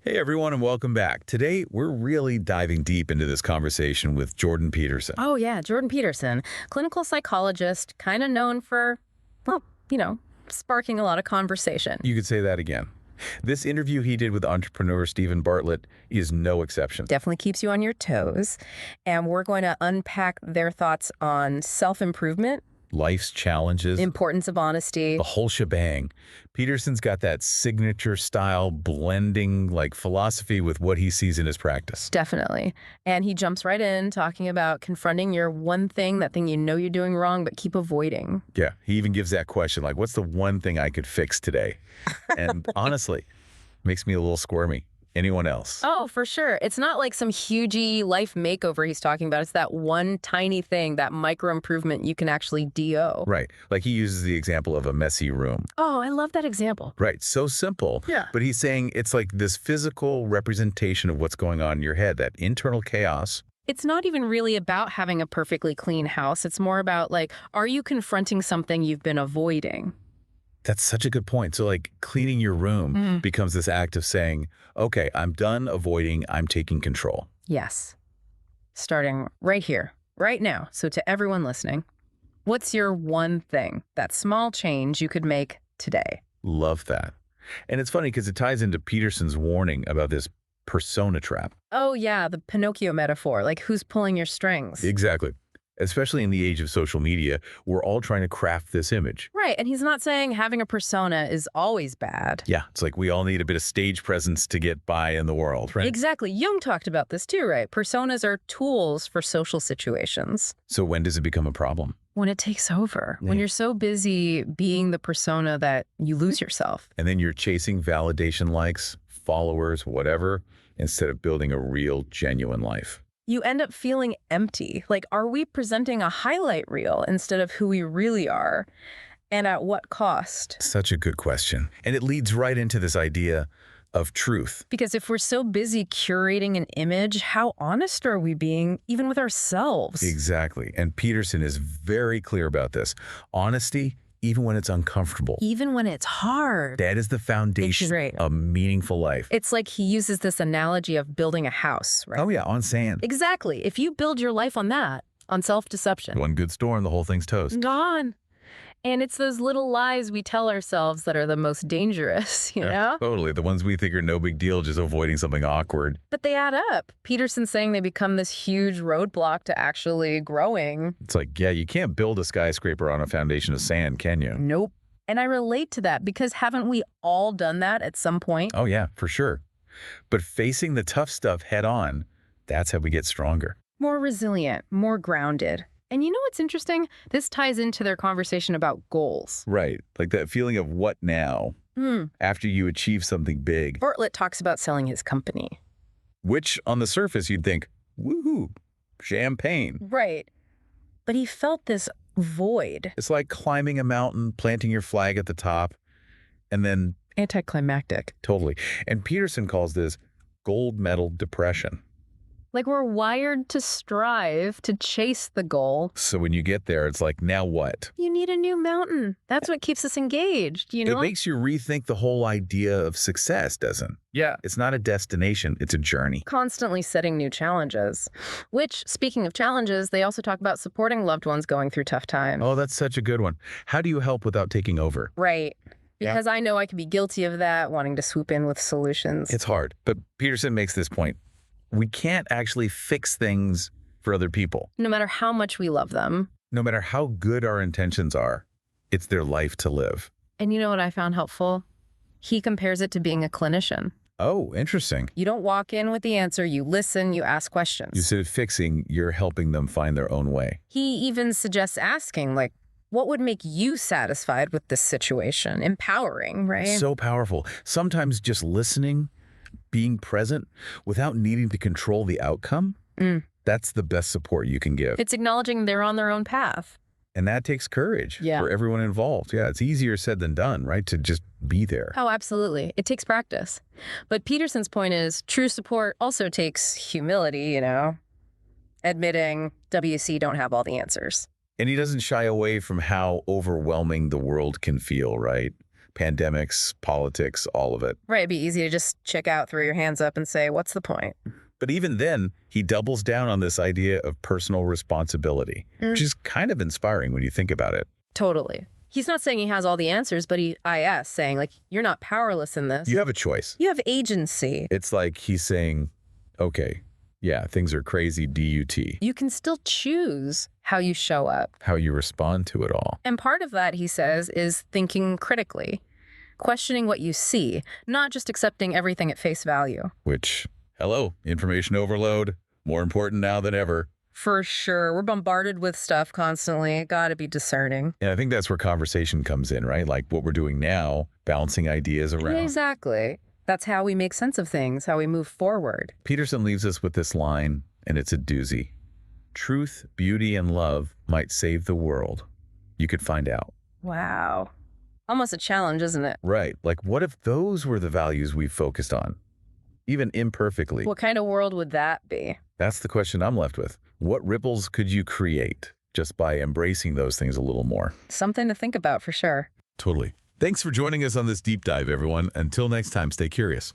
Hey everyone, and welcome back. Today, we're really diving deep into this conversation with Jordan Peterson. Oh, yeah, Jordan Peterson, clinical psychologist, kind of known for, well, sparking a lot of conversation. You could say that again. This interview he did with entrepreneur Stephen Bartlett is no exception. Definitely keeps you on your toes. And we're going to unpack their thoughts on self-improvement, Life's challenges, importance of honesty. the whole shebang. Peterson's got that signature style blending like philosophy with what he sees in his practice. Definitely. And he jumps right in talking about confronting your one thing, that thing you know you're doing wrong, but keep avoiding. Yeah, he even gives that question like, what's the one thing I could fix today? And honestly, makes me a little squirmy. Anyone else? Oh, for sure. It's not like some hugey life makeover he's talking about. It's that one tiny thing, that micro improvement you can actually DO. Right. Like he uses the example of a messy room. Oh, I love that example. Right. So simple. Yeah. But he's saying it's like this physical representation of what's going on in your head, that internal chaos. It's not even really about having a perfectly clean house. It's more about like, are you confronting something you've been avoiding? That's such a good point. So like cleaning your room becomes this act of saying, okay, I'm done avoiding, I'm taking control. Yes. Starting right here, right now. So to everyone listening, what's your one thing, that small change you could make today? Love that. And it's funny because it ties into Peterson's warning about this persona trap. Oh, yeah, the Pinocchio metaphor, like who's pulling your strings? Exactly. Especially in the age of social media, we're all trying to craft this image. Right, and he's not saying having a persona is always bad. Yeah, it's like we all need a bit of stage presence to get by in the world, right? Exactly. Jung talked about this too, right? Personas are tools for social situations. So when does it become a problem? When it takes over, when Yeah. you're so busy being the persona that you lose yourself. And then you're chasing validation likes, followers, whatever, instead of building a real, genuine life. You end up feeling empty. Like, are we presenting a highlight reel instead of who we really are? And at what cost? Such a good question. And it leads right into this idea of truth. Because if we're so busy curating an image, how honest are we being even with ourselves? Exactly. And Peterson is very clear about this. Honesty, even when it's uncomfortable. Even when it's hard. That is the foundation Right. of meaningful life. It's like he uses this analogy of building a house, right? Oh yeah, on sand. Exactly. If you build your life on that, on self-deception, One good storm, the whole thing's toast. gone. And it's those little lies we tell ourselves that are the most dangerous, you know? Totally. The ones we think are no big deal, just avoiding something awkward. But they add up. Peterson's saying they become this huge roadblock to actually growing. It's like, yeah, you can't build a skyscraper on a foundation of sand, can you? Nope. And I relate to that because haven't we all done that at some point? Oh yeah, for sure. But facing the tough stuff head on, that's how we get stronger. More resilient, more grounded. And you know what's interesting? This ties into their conversation about goals. Right. Like that feeling of what now after you achieve something big, Bartlett talks about selling his company. which on the surface you'd think, woohoo, champagne. Right. But he felt this void. It's like climbing a mountain, planting your flag at the top, and then Anticlimactic. totally. And Peterson calls this gold medal depression. Like we're wired to strive, to chase the goal. So when you get there, it's like, now what? You need a new mountain. That's what keeps us engaged, you know? It makes you rethink the whole idea of success, doesn't it? Yeah. It's not a destination, it's a journey. Constantly setting new challenges. Which, speaking of challenges, they also talk about supporting loved ones going through tough times. Oh, that's such a good one. How do you help without taking over? Right. Yeah. Because I know I could be guilty of that, wanting to swoop in with solutions. It's hard. But Peterson makes this point. We can't actually fix things for other people. No matter how much we love them. No matter how good our intentions are, it's their life to live. And you know what I found helpful? He compares it to being a clinician. Oh, interesting. You don't walk in with the answer, you listen, you ask questions. Instead of fixing, you're helping them find their own way. He even suggests asking, like, what would make you satisfied with this situation? Empowering, right? So powerful. Sometimes just listening, being present without needing to control the outcome, that's the best support you can give. It's acknowledging they're on their own path. And that takes courage Yeah. for everyone involved. Yeah, it's easier said than done, right? To just be there. Oh, absolutely. It takes practice. But Peterson's point is true support also takes humility, you know, admitting WC don't have all the answers. And he doesn't shy away from how overwhelming the world can feel, right? Pandemics, politics, all of it. Right, it'd be easy to just check out, throw your hands up and say, what's the point? But even then, he doubles down on this idea of personal responsibility, which is kind of inspiring when you think about it. Totally. He's not saying he has all the answers, but he saying, like, you're not powerless in this. You have a choice. You have agency. It's like he's saying, okay, yeah, things are crazy, DUT. You can still choose how you show up. How you respond to it all. And part of that, he says, is thinking critically, questioning what you see, not just accepting everything at face value. Which, hello, information overload, more important now than ever. For sure. We're bombarded with stuff constantly. Gotta be discerning. And I think that's where conversation comes in, right? Like what we're doing now, bouncing ideas around. Exactly. That's how we make sense of things, how we move forward. Peterson leaves us with this line, and it's a doozy. Truth, beauty, and love might save the world. You could find out. Wow. Almost a challenge, isn't it? Right. Like, what if those were the values we focused on? Even imperfectly. What kind of world would that be? That's the question I'm left with. What ripples could you create just by embracing those things a little more? Something to think about for sure. Totally. Thanks for joining us on this deep dive, everyone. Until next time, stay curious.